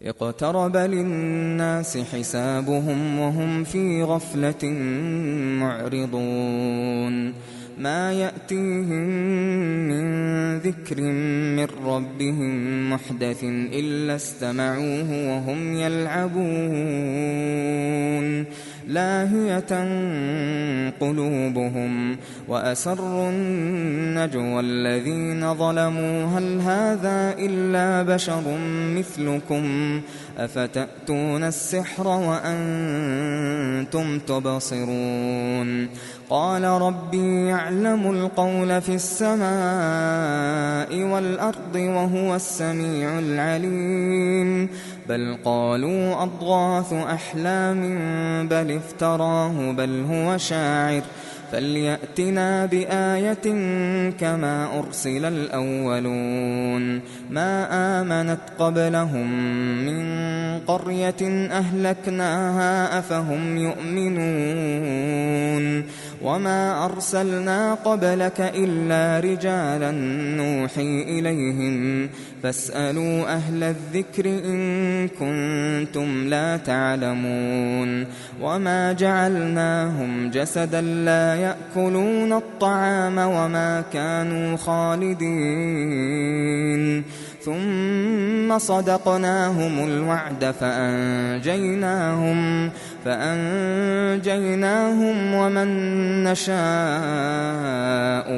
اقترب للناس حسابهم وهم في غفلة معرضون ما يأتيهم من ذكر من ربهم محدث إلا استمعوه وهم يلعبون لاهية قلوبهم وأسروا النجوى الذين ظلموا هل هذا إلا بشر مثلكم أفتأتون السحر وأنتم تبصرون قال ربي يعلم القول في السماء والأرض وهو السميع العليم بل قالوا أضغاث أحلام بل افتراه بل هو شاعر فليأتنا بآية كما أرسل الأولون ما آمنت قبلهم من قرية أهلكناها أفهم يؤمنون وما أرسلنا قبلك إلا رجالا نوحي إليهم فاسألوا أهل الذكر إن كنتم لا تعلمون وما جعلناهم جسدا لا يأكلون الطعام وما كانوا خالدين ثم صدقناهم الوعد فأنجيناهم ومن نشاء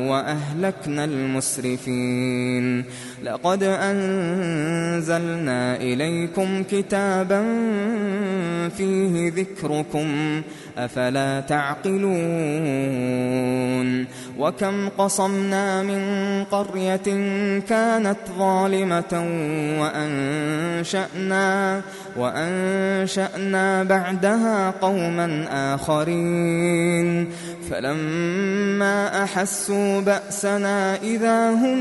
وأهلكنا المسرفين لقد أنزلنا إليكم كتابا فيه ذكركم أفلا تعقلون وكم قصمنا من قرية كانت ظالمة وأنشأنا بعدها قوما آخرين فلما أحسوا بأسنا إذا هم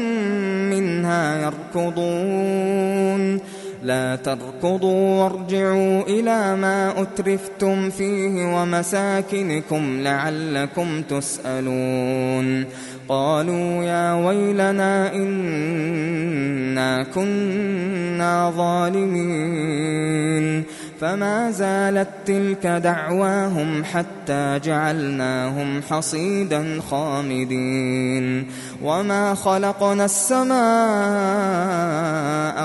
منها يركضون لا تركضوا وارجعوا إلى ما أترفتم فيه ومساكنكم لعلكم تسألون قالوا يا ويلنا إنا كنا ظالمين فما زالت تلك دعواهم حتى جعلناهم حصيدا خامدين وما خلقنا السماء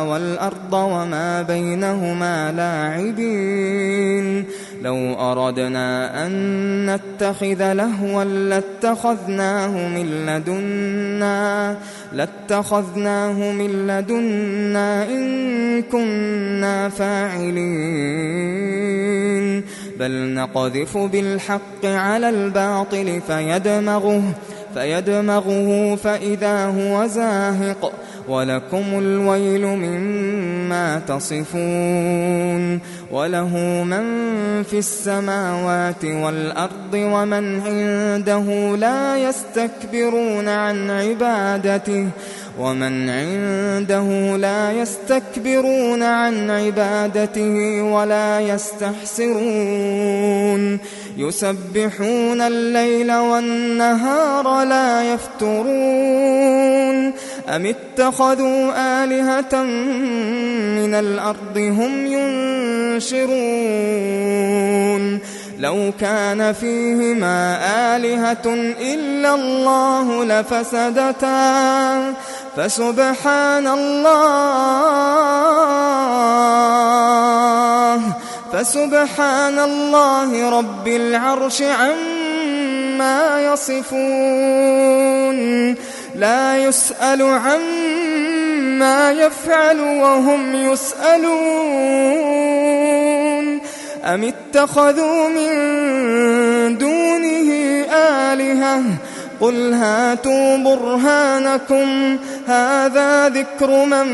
والأرض وما بينهما لاعبين لو أردنا أن نتخذ لهوا لاتخذناه من لدنا إن كنا فاعلين بل نقذف بالحق على الباطل فيدمغه فإذا هو زاهق ولكم الويل مما تصفون وله من في السماوات والأرض ومن عنده لا يستكبرون عن عبادته ولا يستحسرون يسبحون الليل والنهار لا يفترون أم اتخذوا آلهة من الأرض هم ينشرون لو كان فيهما آلهة إلا الله لفسدتا فسبحان الله رب العرش عما يصفون لا يسأل عما يفعل وهم يسألون أم اتخذوا من دونه آلهة قل هاتوا برهانكم هذا ذكر من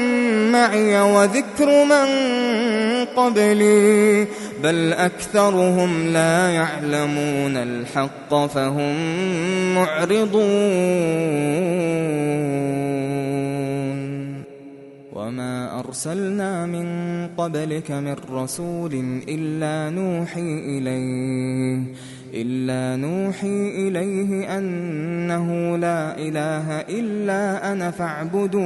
معي وذكر من قبلي بل أكثرهم لا يعلمون الحق فهم معرضون وما أرسلنا من قبلك من رسول إلا نوحي إليه أنه لا إله إلا أنا فاعبدون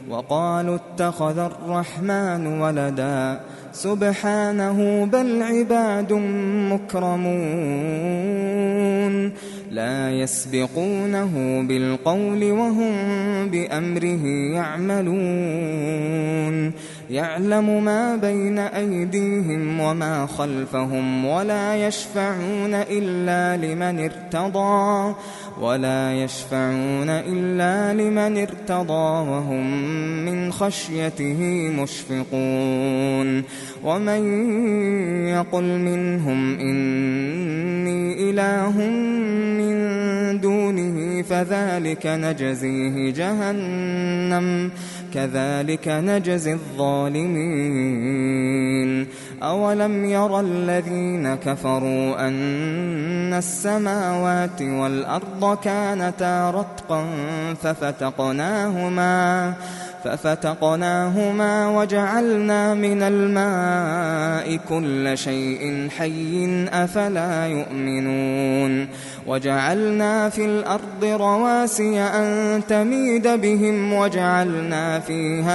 وقالوا اتخذ الرحمن ولدا سبحانه بل عباد مكرمون لا يسبقونه بالقول وهم بأمره يعملون يعلم ما بين أيديهم وما خلفهم ولا يشفعون إلا لمن ارتضى وهم من خشيته مشفقون ومن يقل منهم إني إله من دونه فذلك نجزيه جهنم كذلك نجزي الظالمين أولم يرى الذين كفروا أن السماوات والأرض كانتا رتقا ففتقناهما وجعلنا من الماء كل شيء حي أفلا يؤمنون وجعلنا في الأرض رواسي أن تميد بهم وجعلنا فيها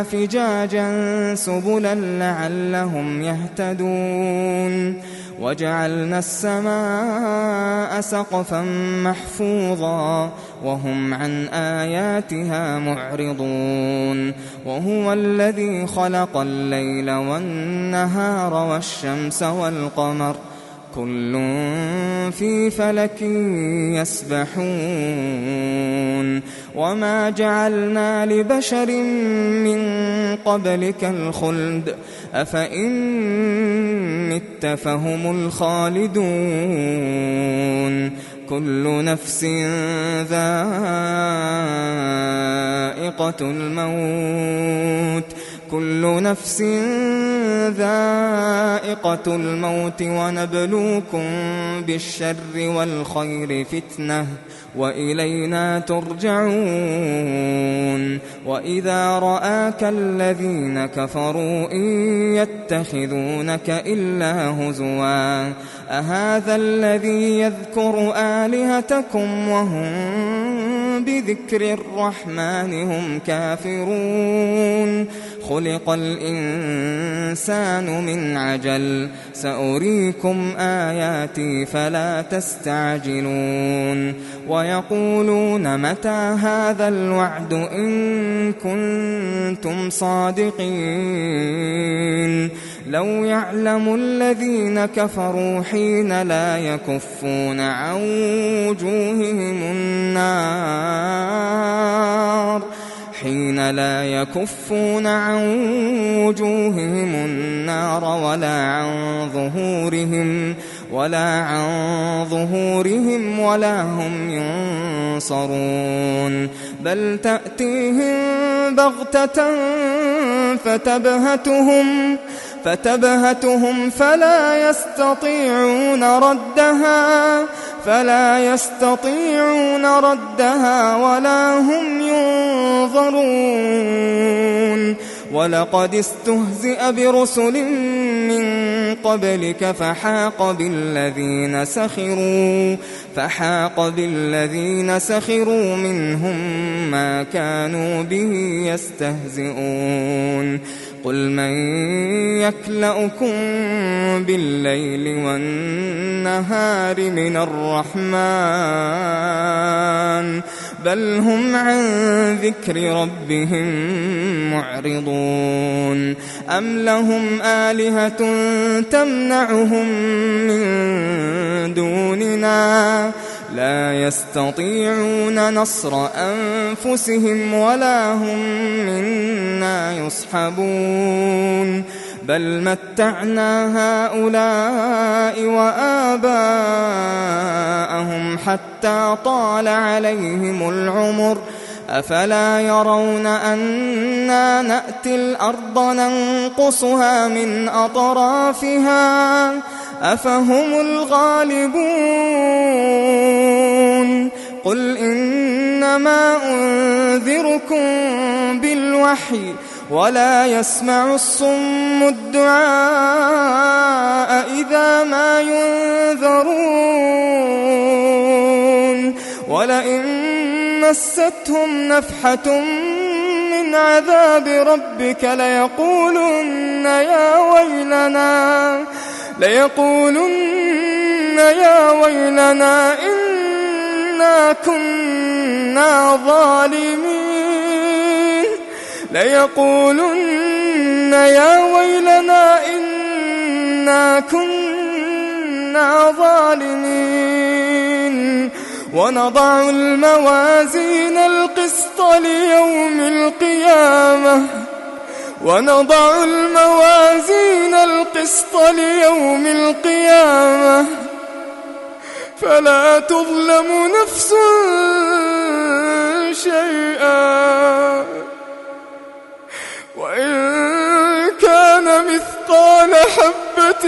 فجاجا سبلا لعلهم يهتدون وجعلنا السماء سقفا محفوظا وهم عن آياتها معرضون وهو الذي خلق الليل والنهار والشمس والقمر كل في فلك يسبحون وما جعلنا لبشر من قبلك الخلد أفإن مت فهم الخالدون كل نفس ذائقة الموت ونبلوكم بالشر والخير فتنة وإلينا ترجعون وإذا رآك الذين كفروا إن يتخذونك إلا هزوا أهذا الذي يذكر آلهتكم وهم بذكر الرحمن هم كافرون خلق الإنسان من عجل سأريكم آياتي فلا تستعجلون ويقولون متى هذا الوعد إن كنتم صادقين لو يعلم الذين كفروا حين لا يكفون عن وجوههم النار ولا عن ظهورهم ولا هم ينصرون بل تأتيهم بغتة فتبهتهم فلا يستطيعون ردها ولا هم ينظرون ولقد استهزئ برسل من قبلك فحاق بالذين سخروا منهم ما كانوا به يستهزئون قل من يكلؤكم بالليل والنهار من الرحمن بل هم عن ذكر ربهم معرضون أم لهم آلهة تمنعهم من دوننا لا يستطيعون نصر أنفسهم ولا هم منا يصحبون بل متعنا هؤلاء وآباءهم حتى طال عليهم العمر أفلا يرون أنا نأتي الأرض ننقصها من أطرافها أفهم الغالبون قل إنما أنذركم بالوحي ولا يسمع الصم الدعاء إذا ما ينذرون ولئن مستهم نفحة من عذاب ربك ليقولن يا ويلنا إنا كنا ظالمين ليقولن يا ويلنا إنا كنا ظالمين ونضع الموازين القسط ليوم القيامة فلا تظلم نفس شيئا وإن كان مثقال حبة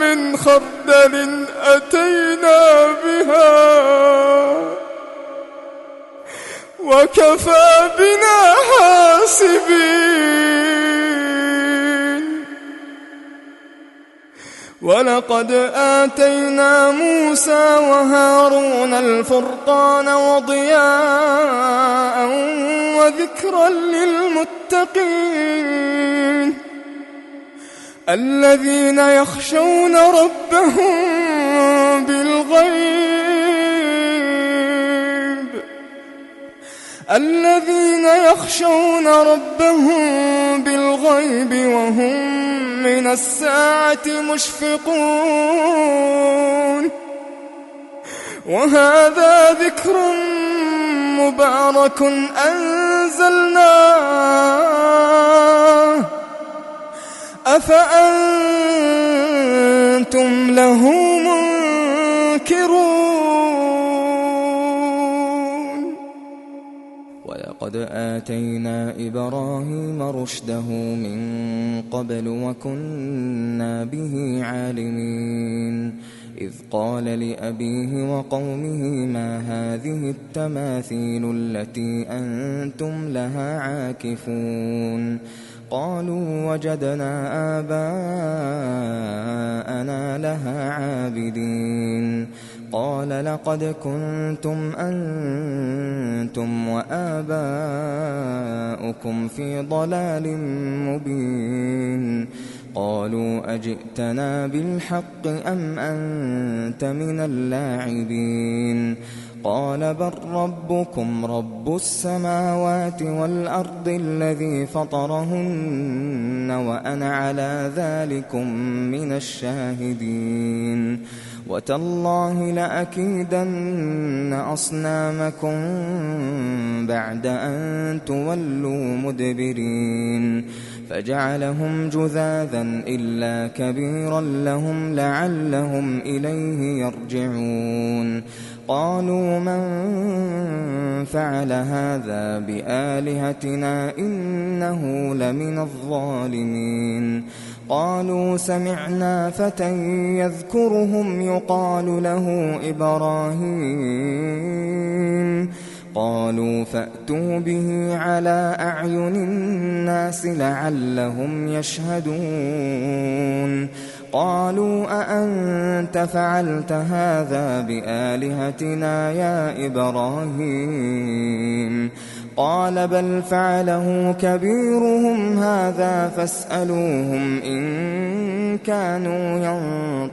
من خردل أتينا بها وكفى بنا حاسبين. ولقد آتينا موسى وهارون الفرقان وضياء وذكرا للمتقين الذين يخشون ربهم بالغيب وهم من الساعة مشفقون. وهذا ذكر مبارك أنزلناه أفأنتم له منكرون. ولقد آتينا إبراهيم رشده من قبل وكنا به عالمين إذ قال لأبيه وقومه ما هذه التماثيل التي أنتم لها عاكفون قالوا وجدنا آباءنا لها عابدين قال لقد كنتم أنتم وآباؤكم في ضلال مبين قالوا أجئتنا بالحق أم أنت من اللاعبين قال بل ربكم رب السماوات والأرض الذي فطرهن وأنا على ذلكم من الشاهدين وتالله لأكيدن أصنامكم بعد أن تولوا مدبرين فجعلهم جذاذا إلا كبيرا لهم لعلهم إليه يرجعون قالوا من فعل هذا بآلهتنا إنه لمن الظالمين قالوا سمعنا فتى يذكرهم يقال له إبراهيم قالوا فأتوا به على أعين الناس لعلهم يشهدون قالوا أأنت فعلت هذا بآلهتنا يا إبراهيم قال بل فعله كبيرهم هذا فاسألوهم إن كانوا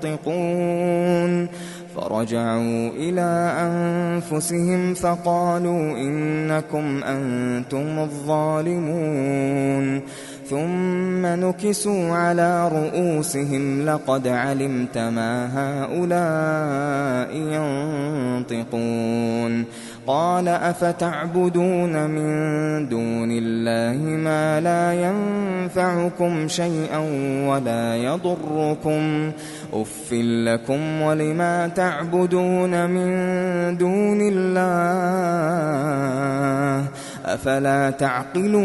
ينطقون فرجعوا إلى أنفسهم فقالوا إنكم أنتم الظالمون ثم نكسوا على رؤوسهم لقد علمت ما هؤلاء ينطقون قال أفتعبدون من دون الله ما لا ينفعكم شيئا ولا يضركم أف لكم ولما تعبدون من دون الله أفلا تعقلون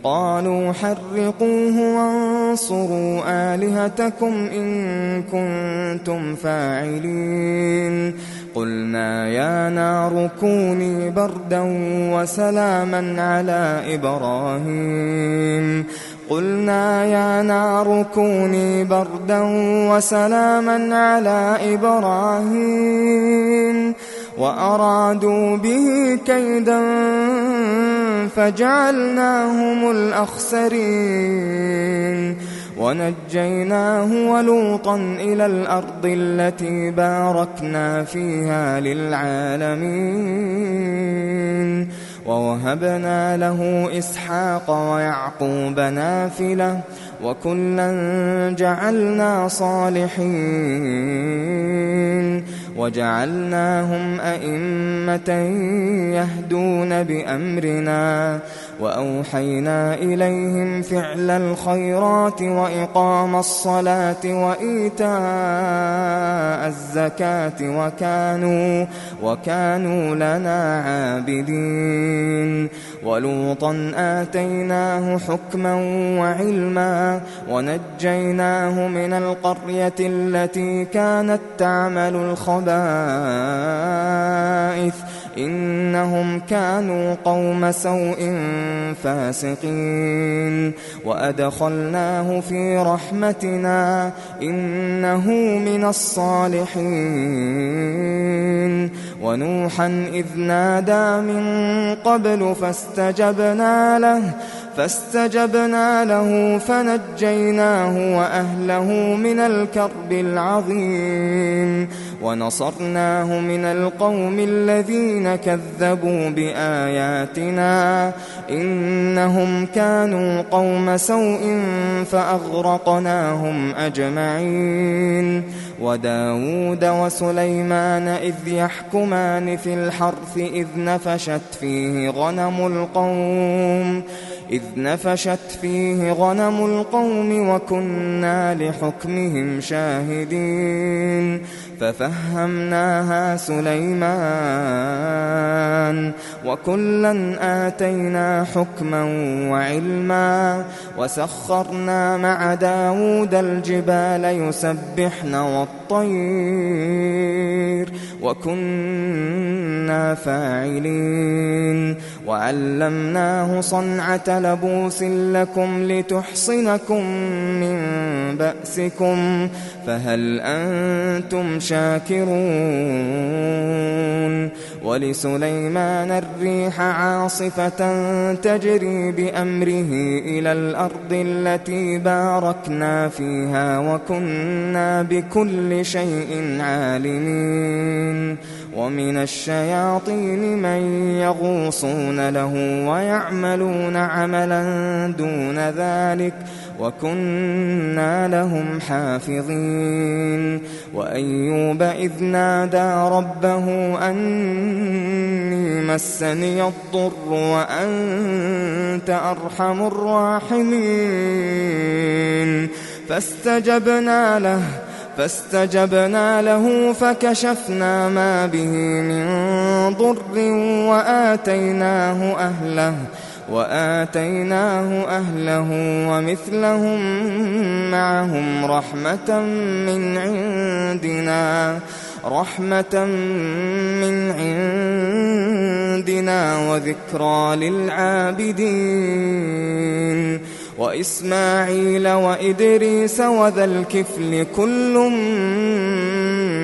قالوا حرقوه وانصروا آلهتكم إن كنتم فاعلين قلنا يا نار كوني بردا وسلاما على إبراهيم قلنا يا نار كوني بردا وسلاما على إبراهيم وأرادوا به كيدا فجعلناهم الأخسرين ونجيناه ولوطا إلى الأرض التي باركنا فيها للعالمين ووهبنا له إسحاق ويعقوب نافلة وكلا جعلنا صالحين وجعلناهم أئمة يهدون بأمرنا وأوحينا إليهم فعل الخيرات وإقام الصلاة وإيتاء الزكاة وكانوا لنا عابدين ولوطا آتيناه حكما وعلما ونجيناه من القرية التي كانت تعمل الخبائث إنهم كانوا قوم سوء فاسقين وأدخلناه في رحمتنا إنه من الصالحين ونوحا إذ نادى من قبل فاستجبنا له فنجيناه وأهله من الكرب العظيم ونصرناه من القوم الذين كذبوا بآياتنا إنهم كانوا قوم سوء فأغرقناهم أجمعين وداود وسليمان إذ يحكمان في الحرث إذ نفشت فيه غنم القوم وكنا لحكمهم شاهدين ففهمناها سليمان وكلا آتينا حكما وعلما وسخرنا مع داود الجبال يسبحن والطير وكنا فاعلين وعلمناه صنعة لبوس لكم لتحصنكم من بأسكم فهل أنتم شاكرون ولسليمان الريح عاصفة تجري بأمره إلى الأرض التي باركنا فيها وكنا بكل شيء عالمين ومن الشياطين من يغوصون له ويعملون عملا دون ذلك وكنا لهم حافظين وأيوب إذ نادى ربه أني مسني الضر وأنت أرحم الراحمين فاستجبنا له فكشفنا ما به من ضر وآتيناه أهله ومثلهم معهم رحمة من عندنا وذكرى للعابدين وإسماعيل وإدريس وذا الكفل كل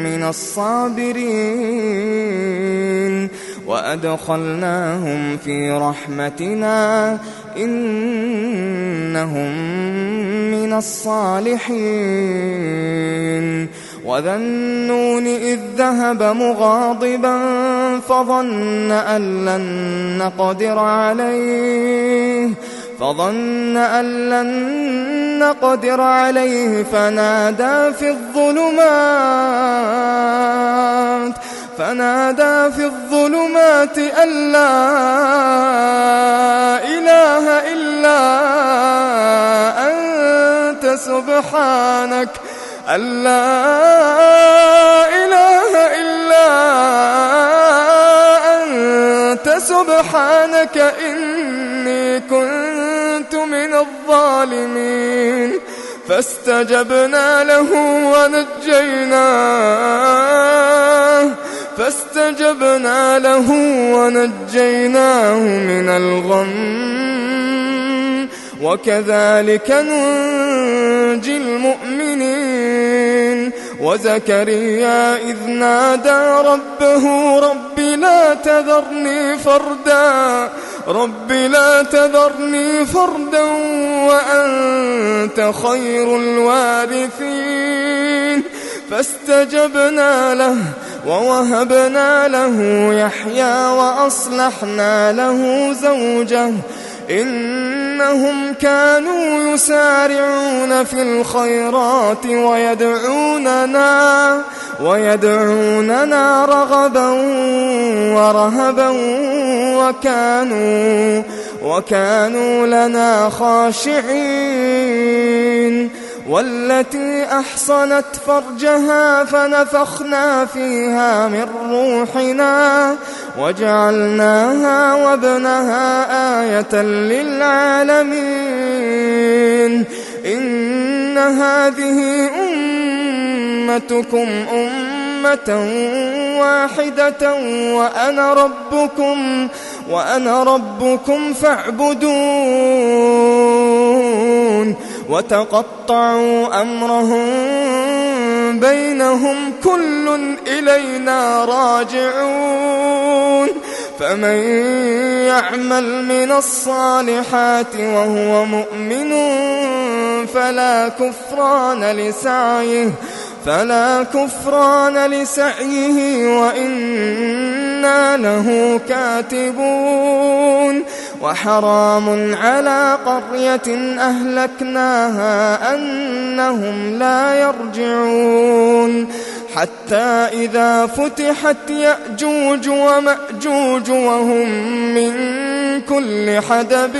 من الصابرين وأدخلناهم في رحمتنا إنهم من الصالحين وذا النون إذ ذهب مغاضبا فظن أن لن نقدر عليه فنادى في الظلمات أن لا إله إلا أنت سبحانك إني كنت من الظالمين فاستجبنا له ونجيناه من الغم وكذلك ننجي المؤمنين وزكريا إذ نادى ربه رب لا تذرني فردا وأنت خير الوارثين فاستجبنا له ووهبنا له يحيى وأصلحنا له زوجه إنهم كانوا يسارعون في الخيرات ويدعوننا رغبا ورهبا وكانوا لنا خاشعين والتي أحصنت فرجها فنفخنا فيها من روحنا وجعلناها وابنها آية للعالمين إن هذه أمتكم أمة واحدة وأنا ربكم فاعبدون وتقطعوا أمرهم بينهم كل إلينا راجعون فمن يعمل من الصالحات وهو مؤمن فلا كفران لسعيه وإنا له كاتبون وحرام على قرية أهلكناها أنهم لا يرجعون حتى إذا فتحت يأجوج ومأجوج وهم من كل حدب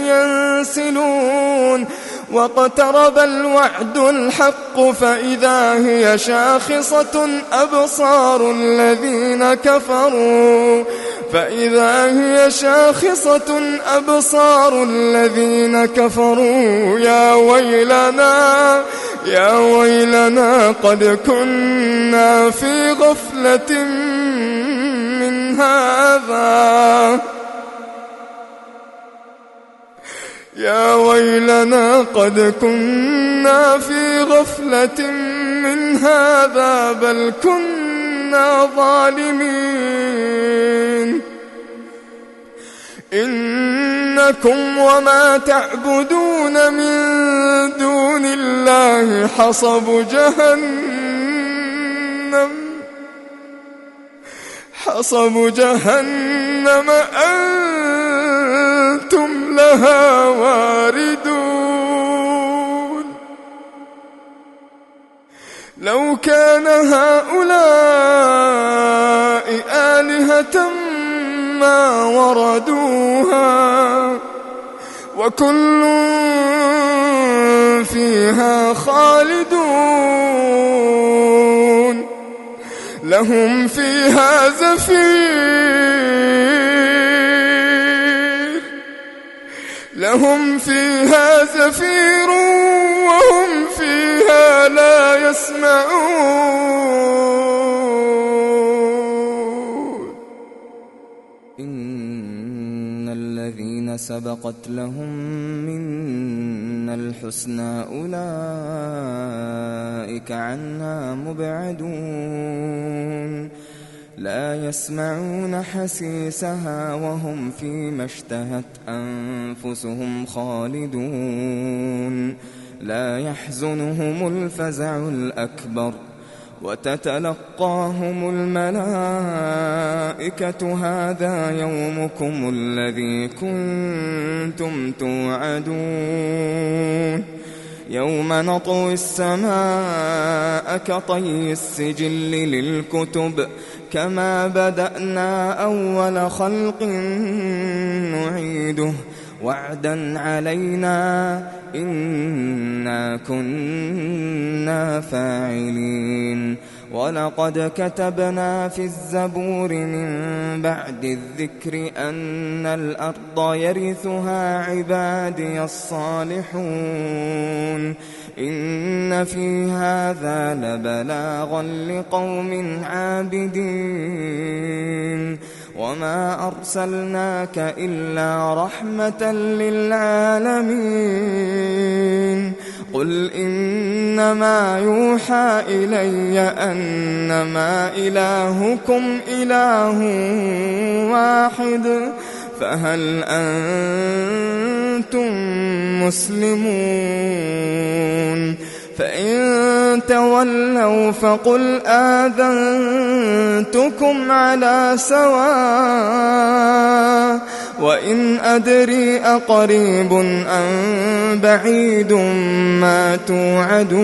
ينسلون واقترب الوعد الحق فإذا هي شاخصة أبصار الذين كفروا يا ويلنا قد كنا في غفلة من هذا يا ويلنا قد كنا في غفلة من هذا بل كنا ظالمين إنكم وما تعبدون من دون الله حصب جهنم أنتم لها واردون لو كان هؤلاء آلهة ما وردوها وكل فيها خالدون لهم فيها زفير وهم فيها لا يسمعون إن الذين سبقت لهم منا الحسنى أولئك عنها مبعدون لا يسمعون حسيسها وهم فيما اشتهت أنفسهم خالدون لا يحزنهم الفزع الأكبر وتتلقاهم الملائكة هذا يومكم الذي كنتم توعدون يوم نطوي السماء كطي السجل للكتب كما بدأنا أول خلق نعيده وعدا علينا إنا كنا فاعلين ولقد كتبنا في الزبور من بعد الذكر أن الأرض يرثها عبادي الصالحون إن في هذا لبلاغا لقوم عابدين وما أرسلناك إلا رحمة للعالمين قل إنما يوحى إلي أنما إلهكم إله واحد فهل أنتم مسلمون فإن تولوا فقل آذنتكم على سواء وإن أدري أقريب أم بعيد ما توعدون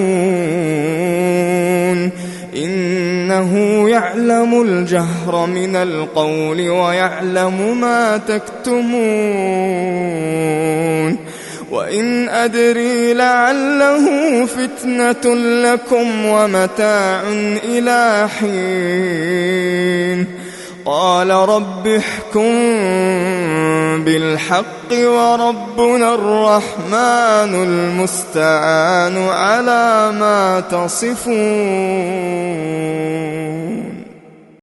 إنه يعلم الجهر من القول ويعلم ما تكتمون وإن أدري لعله فتنة لكم ومتاع إلى حين قال رب احكم بالحق وربنا الرحمن المستعان على ما تصفون.